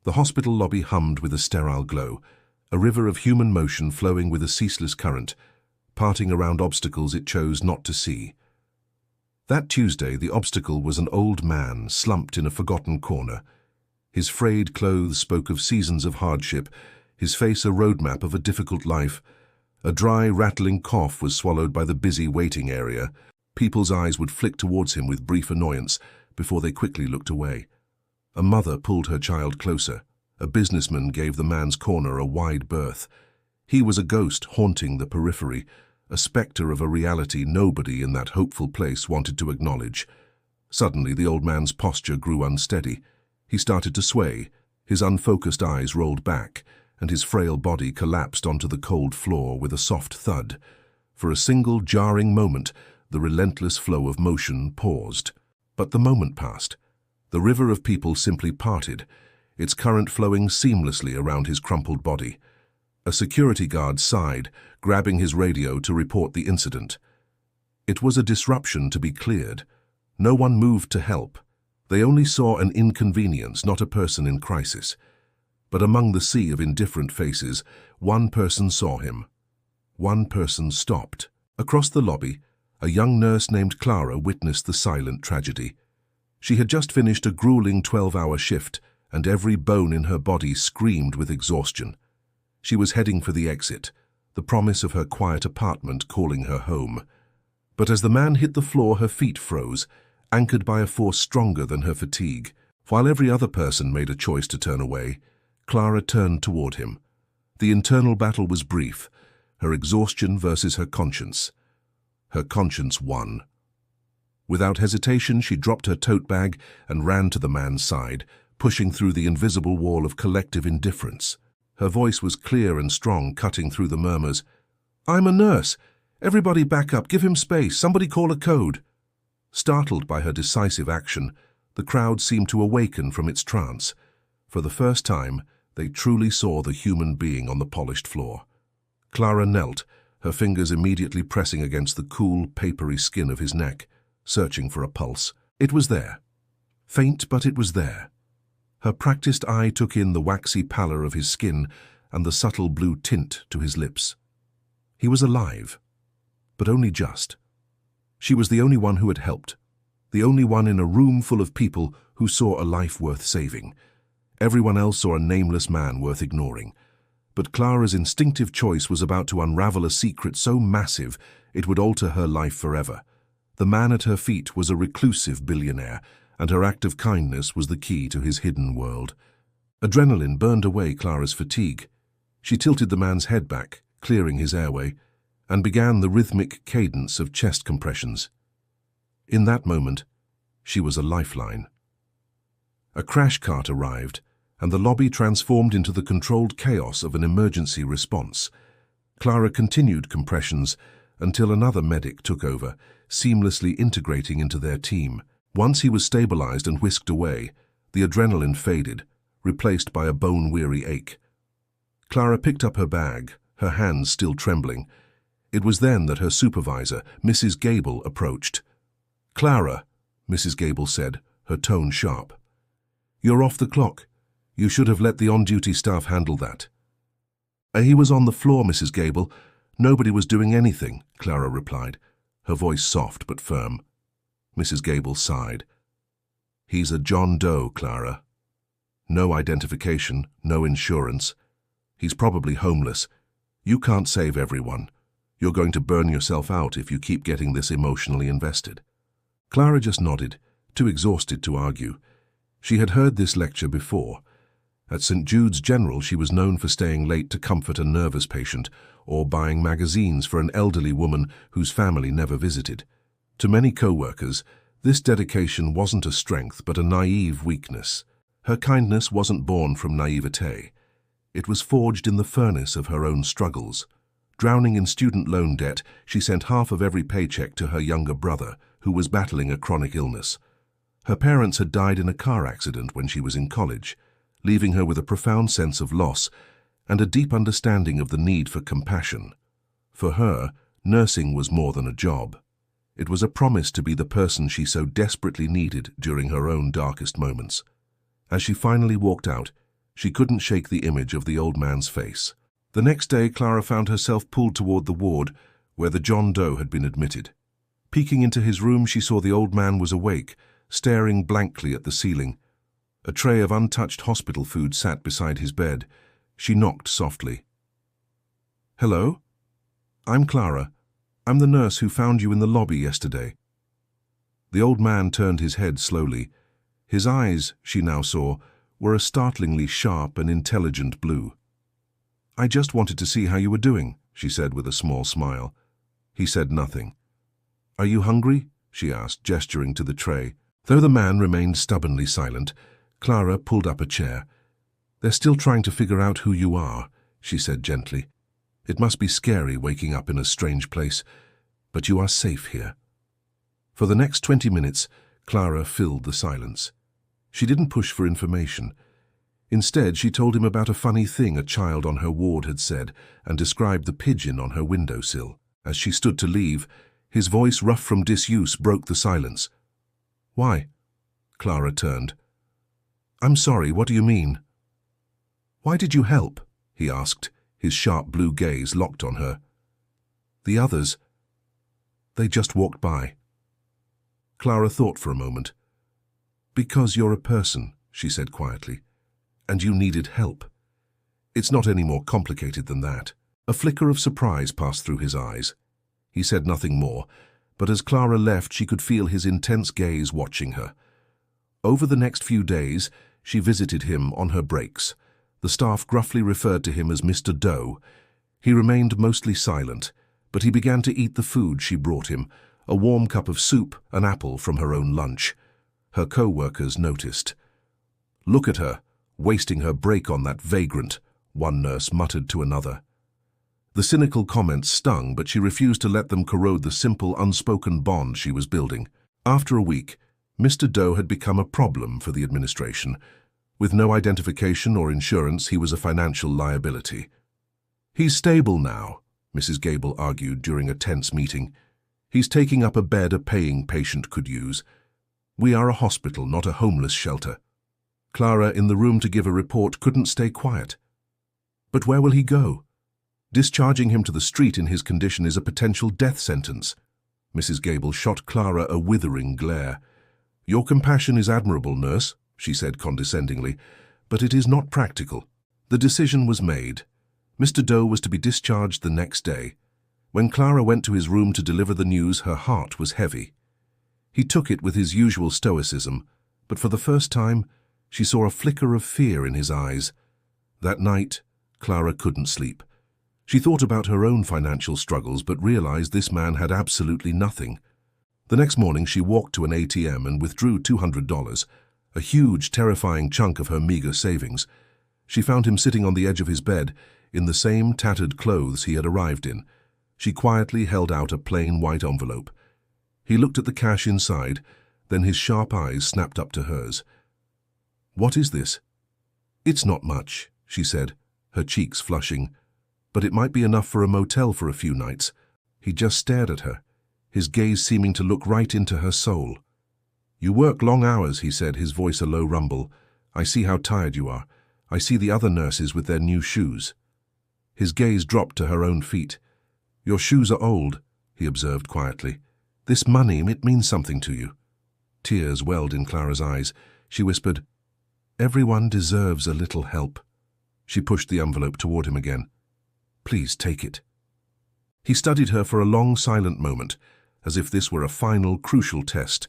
The hospital lobby hummed with a sterile glow, a river of human motion flowing with a ceaseless current, parting around obstacles it chose not to see. That Tuesday, the obstacle was an old man slumped in a forgotten corner. His frayed clothes spoke of seasons of hardship, his face a roadmap of a difficult life. A dry, rattling cough was swallowed by the busy waiting area. People's eyes would flick towards him with brief annoyance before they quickly looked away. A mother pulled her child closer. A businessman gave the man's corner a wide berth. He was a ghost haunting the periphery, a spectre of a reality nobody in that hopeful place wanted to acknowledge. Suddenly, the old man's posture grew unsteady. He started to sway, his unfocused eyes rolled back, and his frail body collapsed onto the cold floor with a soft thud. For a single jarring moment, the relentless flow of motion paused. But the moment passed. The river of people simply parted, its current flowing seamlessly around his crumpled body. A security guard sighed, grabbing his radio to report the incident. It was a disruption to be cleared. No one moved to help. They only saw an inconvenience, not a person in crisis. But among the sea of indifferent faces, one person saw him. One person stopped. Across the lobby, a young nurse named Clara witnessed the silent tragedy. She had just finished a grueling 12-hour shift, and every bone in her body screamed with exhaustion. She was heading for the exit, the promise of her quiet apartment calling her home. But as the man hit the floor, her feet froze, anchored by a force stronger than her fatigue. While every other person made a choice to turn away, Clara turned toward him. The internal battle was brief, her exhaustion versus her conscience. Her conscience won. Without hesitation, she dropped her tote bag and ran to the man's side, pushing through the invisible wall of collective indifference. Her voice was clear and strong, cutting through the murmurs. "I'm a nurse. Everybody back up, give him space, somebody call a code." Startled by her decisive action, the crowd seemed to awaken from its trance. For the first time, they truly saw the human being on the polished floor. Clara knelt, her fingers immediately pressing against the cool, papery skin of his neck, searching for a pulse. It was there. Faint, but it was there. Her practiced eye took in the waxy pallor of his skin and the subtle blue tint to his lips. He was alive, but only just. She was the only one who had helped, the only one in a room full of people who saw a life worth saving. Everyone else saw a nameless man worth ignoring. But Clara's instinctive choice was about to unravel a secret so massive it would alter her life forever. The man at her feet was a reclusive billionaire, and her act of kindness was the key to his hidden world. Adrenaline burned away Clara's fatigue. She tilted the man's head back, clearing his airway, and began the rhythmic cadence of chest compressions. In that moment, she was a lifeline. A crash cart arrived, and the lobby transformed into the controlled chaos of an emergency response. Clara continued compressions until another medic took over, seamlessly integrating into their team. Once he was stabilized and whisked away, the adrenaline faded, replaced by a bone-weary ache. Clara picked up her bag, her hands still trembling. It was then that her supervisor, Mrs. Gable, approached. "Clara," Mrs. Gable said, her tone sharp. "You're off the clock. You should have let the on-duty staff handle that." "He was on the floor, Mrs. Gable. Nobody was doing anything," Clara replied, her voice soft but firm. Mrs. Gable sighed. "He's a John Doe, Clara. No identification, no insurance. He's probably homeless. You can't save everyone. You're going to burn yourself out if you keep getting this emotionally invested." Clara just nodded, too exhausted to argue. She had heard this lecture before. At St. Jude's General, she was known for staying late to comfort a nervous patient or buying magazines for an elderly woman whose family never visited. To many co-workers, this dedication wasn't a strength but a naive weakness. Her kindness wasn't born from naivete. It was forged in the furnace of her own struggles. Drowning in student loan debt, she sent half of every paycheck to her younger brother, who was battling a chronic illness. Her parents had died in a car accident when she was in college, leaving her with a profound sense of loss and a deep understanding of the need for compassion. For her, nursing was more than a job. It was a promise to be the person she so desperately needed during her own darkest moments. As she finally walked out, She couldn't shake the image of the old man's face. The next day, Clara found herself pulled toward the ward where the John Doe had been admitted. Peeking into his room, she saw the old man was awake, staring blankly at the ceiling. A tray of untouched hospital food sat beside his bed. She knocked softly. "Hello? I'm Clara. I'm the nurse who found you in the lobby yesterday." The old man turned his head slowly. His eyes, she now saw, were a startlingly sharp and intelligent blue. "I just wanted to see how you were doing," she said with a small smile. He said nothing. "Are you hungry?" she asked, gesturing to the tray. Though the man remained stubbornly silent, Clara pulled up a chair. "They're still trying to figure out who you are," she said gently. "It must be scary waking up in a strange place, but you are safe here." For the next 20 minutes, Clara filled the silence. She didn't push for information. Instead, she told him about a funny thing a child on her ward had said and described the pigeon on her windowsill. As she stood to leave, his voice, rough from disuse, broke the silence. "Why?" Clara turned. "I'm sorry, what do you mean?" "Why did you help?" he asked, his sharp blue gaze locked on her. "The others, they just walked by." Clara thought for a moment. "Because you're a person," she said quietly, "and you needed help. It's not any more complicated than that." A flicker of surprise passed through his eyes. He said nothing more, but as Clara left, she could feel his intense gaze watching her. Over the next few days, she visited him on her breaks. The staff gruffly referred to him as Mr. Doe. He remained mostly silent, but he began to eat the food she brought him, a warm cup of soup, an apple from her own lunch. Her co-workers noticed. "Look at her, wasting her break on that vagrant," one nurse muttered to another. The cynical comments stung, but she refused to let them corrode the simple, unspoken bond she was building. After a week, Mr. Doe had become a problem for the administration. With no identification or insurance, he was a financial liability. "He's stable now," Mrs. Gable argued during a tense meeting. "He's taking up a bed a paying patient could use. We are a hospital, not a homeless shelter." Clara, in the room to give a report, couldn't stay quiet. "But where will he go? Discharging him to the street in his condition is a potential death sentence." Mrs. Gable shot Clara a withering glare. "Your compassion is admirable, nurse," she said condescendingly, "but it is not practical." The decision was made. Mr. Doe was to be discharged the next day. When Clara went to his room to deliver the news, her heart was heavy. He took it with his usual stoicism, but for the first time, she saw a flicker of fear in his eyes. That night, Clara couldn't sleep. She thought about her own financial struggles, but realized this man had absolutely nothing. The next morning, she walked to an ATM and withdrew $200, a huge, terrifying chunk of her meager savings. She found him sitting on the edge of his bed, in the same tattered clothes he had arrived in. She quietly held out a plain white envelope. He looked at the cash inside, then his sharp eyes snapped up to hers. "What is this?" "It's not much," she said, her cheeks flushing, "but it might be enough for a motel for a few nights." He just stared at her, his gaze seeming to look right into her soul. "You work long hours," he said, his voice a low rumble. "I see how tired you are. I see the other nurses with their new shoes." His gaze dropped to her own feet. "Your shoes are old," he observed quietly. "This money, it means something to you." Tears welled in Clara's eyes. She whispered, "Everyone deserves a little help." She pushed the envelope toward him again. "Please take it." He studied her for a long, silent moment, as if this were a final, crucial test.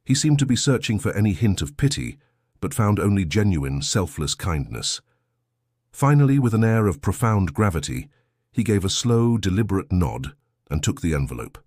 He seemed to be searching for any hint of pity, but found only genuine, selfless kindness. Finally, with an air of profound gravity, he gave a slow, deliberate nod and took the envelope.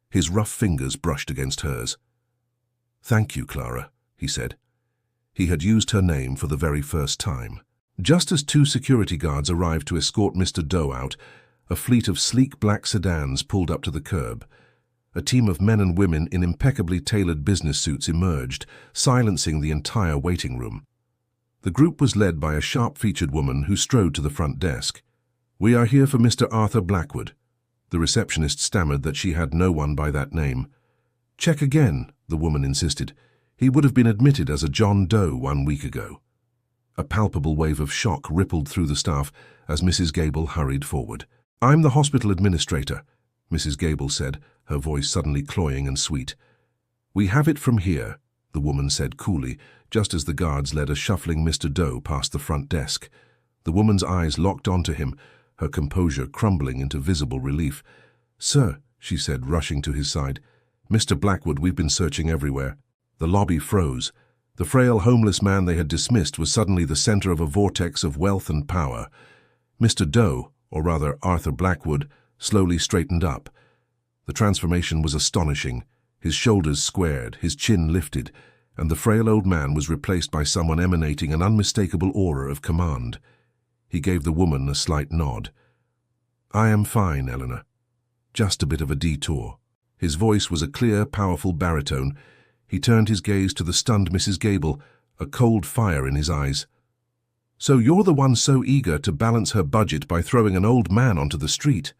His rough fingers brushed against hers. "Thank you, Clara," he said. He had used her name for the very first time. Just as 2 security guards arrived to escort Mr. Doe out, a fleet of sleek black sedans pulled up to the curb. A team of men and women in impeccably tailored business suits emerged, silencing the entire waiting room. The group was led by a sharp-featured woman who strode to the front desk. "We are here for Mr. Arthur Blackwood." The receptionist stammered that she had no one by that name. "Check again," the woman insisted. "He would have been admitted as a John Doe 1 week ago." A palpable wave of shock rippled through the staff as Mrs. Gable hurried forward. "I'm the hospital administrator," Mrs. Gable said, her voice suddenly cloying and sweet. "We have it from here," the woman said coolly, just as the guards led a shuffling Mr. Doe past the front desk. The woman's eyes locked onto him, her composure crumbling into visible relief. "Sir," she said, rushing to his side. "Mr. Blackwood, we've been searching everywhere." The lobby froze. The frail, homeless man they had dismissed was suddenly the center of a vortex of wealth and power. Mr. Doe, or rather Arthur Blackwood, slowly straightened up. The transformation was astonishing. His shoulders squared, his chin lifted, and the frail old man was replaced by someone emanating an unmistakable aura of command. He gave the woman a slight nod. "I am fine, Eleanor. Just a bit of a detour." His voice was a clear, powerful baritone. He turned his gaze to the stunned Mrs. Gable, a cold fire in his eyes. "So you're the one so eager to balance her budget by throwing an old man onto the street?"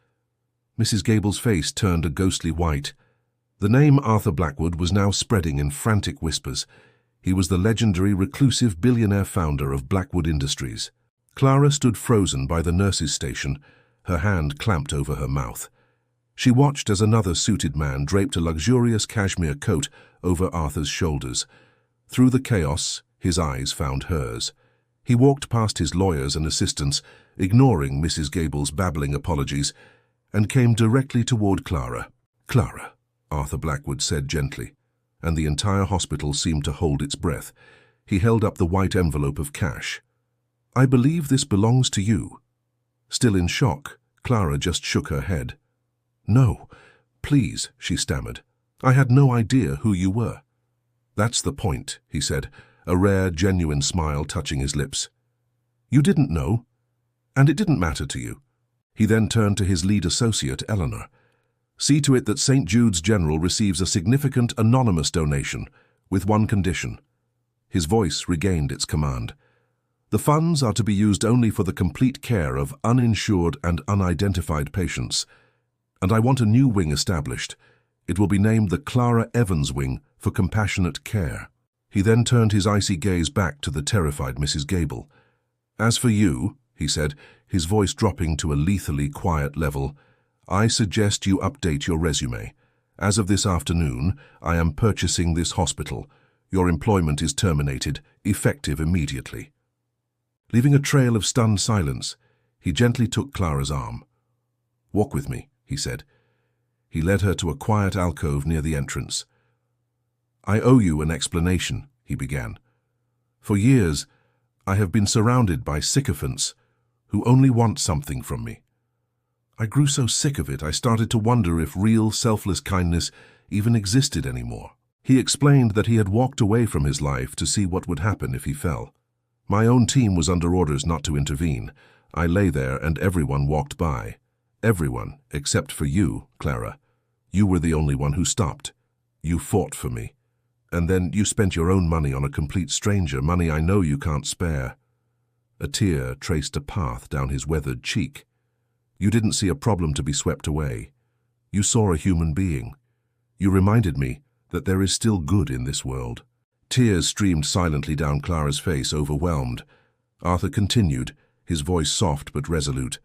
Mrs. Gable's face turned a ghostly white. The name Arthur Blackwood was now spreading in frantic whispers. He was the legendary reclusive billionaire founder of Blackwood Industries. Clara stood frozen by the nurse's station, her hand clamped over her mouth. She watched as another suited man draped a luxurious cashmere coat over Arthur's shoulders. Through the chaos, his eyes found hers. He walked past his lawyers and assistants, ignoring Mrs. Gable's babbling apologies, and came directly toward Clara. "Clara," Arthur Blackwood said gently, and the entire hospital seemed to hold its breath. He held up the white envelope of cash. "I believe this belongs to you." Still in shock, Clara just shook her head. "No, please," she stammered. "I had no idea who you were." "That's the point," he said, a rare, genuine smile touching his lips. "You didn't know, and it didn't matter to you." He then turned to his lead associate, Eleanor. "See to it that St. Jude's General receives a significant anonymous donation, with one condition." His voice regained its command. "The funds are to be used only for the complete care of uninsured and unidentified patients. And I want a new wing established. It will be named the Clara Evans Wing for Compassionate Care." He then turned his icy gaze back to the terrified Mrs. Gable. "As for you," he said, his voice dropping to a lethally quiet level, "I suggest you update your resume. As of this afternoon, I am purchasing this hospital. Your employment is terminated, effective immediately." Leaving a trail of stunned silence, he gently took Clara's arm. "Walk with me," he said. He led her to a quiet alcove near the entrance. "I owe you an explanation," he began. "For years, I have been surrounded by sycophants who only want something from me. I grew so sick of it, I started to wonder if real, selfless kindness even existed anymore." He explained that he had walked away from his life to see what would happen if he fell. "My own team was under orders not to intervene. I lay there and everyone walked by. Everyone, except for you, Clara. You were the only one who stopped. You fought for me. And then you spent your own money on a complete stranger, money I know you can't spare." A tear traced a path down his weathered cheek. "You didn't see a problem to be swept away. You saw a human being. You reminded me that there is still good in this world." Tears streamed silently down Clara's face, overwhelmed. Arthur continued, his voice soft but resolute.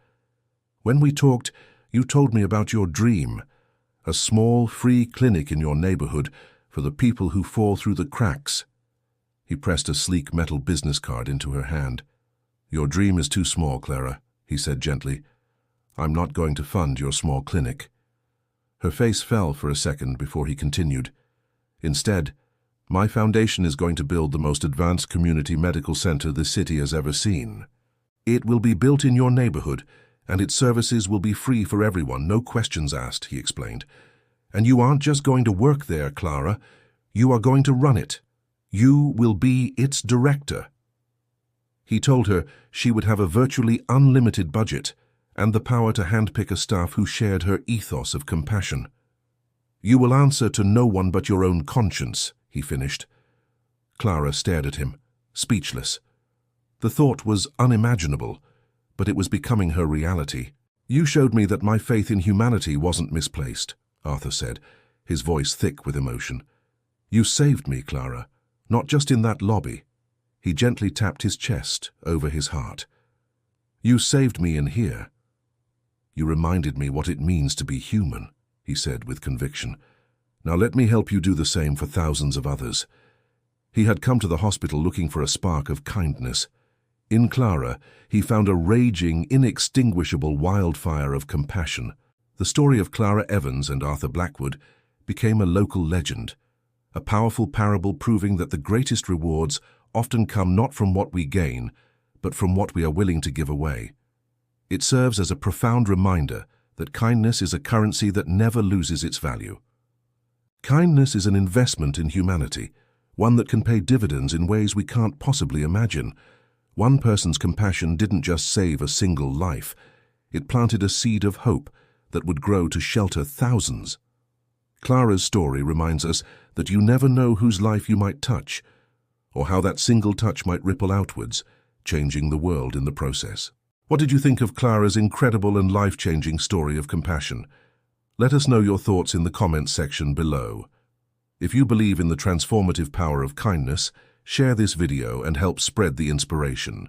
"When we talked, you told me about your dream, a small, free clinic in your neighborhood for the people who fall through the cracks." He pressed a sleek metal business card into her hand. "Your dream is too small, Clara," he said gently. "I'm not going to fund your small clinic." Her face fell for a second before he continued. "Instead, my foundation is going to build the most advanced community medical center the city has ever seen. It will be built in your neighborhood, and its services will be free for everyone, no questions asked," he explained. "And you aren't just going to work there, Clara. You are going to run it. You will be its director." He told her she would have a virtually unlimited budget and the power to handpick a staff who shared her ethos of compassion. "You will answer to no one but your own conscience," he finished. Clara stared at him, speechless. The thought was unimaginable, but it was becoming her reality. "You showed me that my faith in humanity wasn't misplaced," Arthur said, his voice thick with emotion. "You saved me, Clara, not just in that lobby." He gently tapped his chest over his heart. "You saved me in here. You reminded me what it means to be human," he said with conviction. "Now let me help you do the same for thousands of others." He had come to the hospital looking for a spark of kindness. In Clara, he found a raging, inextinguishable wildfire of compassion. The story of Clara Evans and Arthur Blackwood became a local legend, a powerful parable proving that the greatest rewards often come not from what we gain, but from what we are willing to give away. It serves as a profound reminder that kindness is a currency that never loses its value. Kindness is an investment in humanity, one that can pay dividends in ways we can't possibly imagine. One person's compassion didn't just save a single life, it planted a seed of hope that would grow to shelter thousands. Clara's story reminds us that you never know whose life you might touch, or how that single touch might ripple outwards, changing the world in the process. What did you think of Clara's incredible and life-changing story of compassion? Let us know your thoughts in the comments section below. If you believe in the transformative power of kindness, share this video and help spread the inspiration.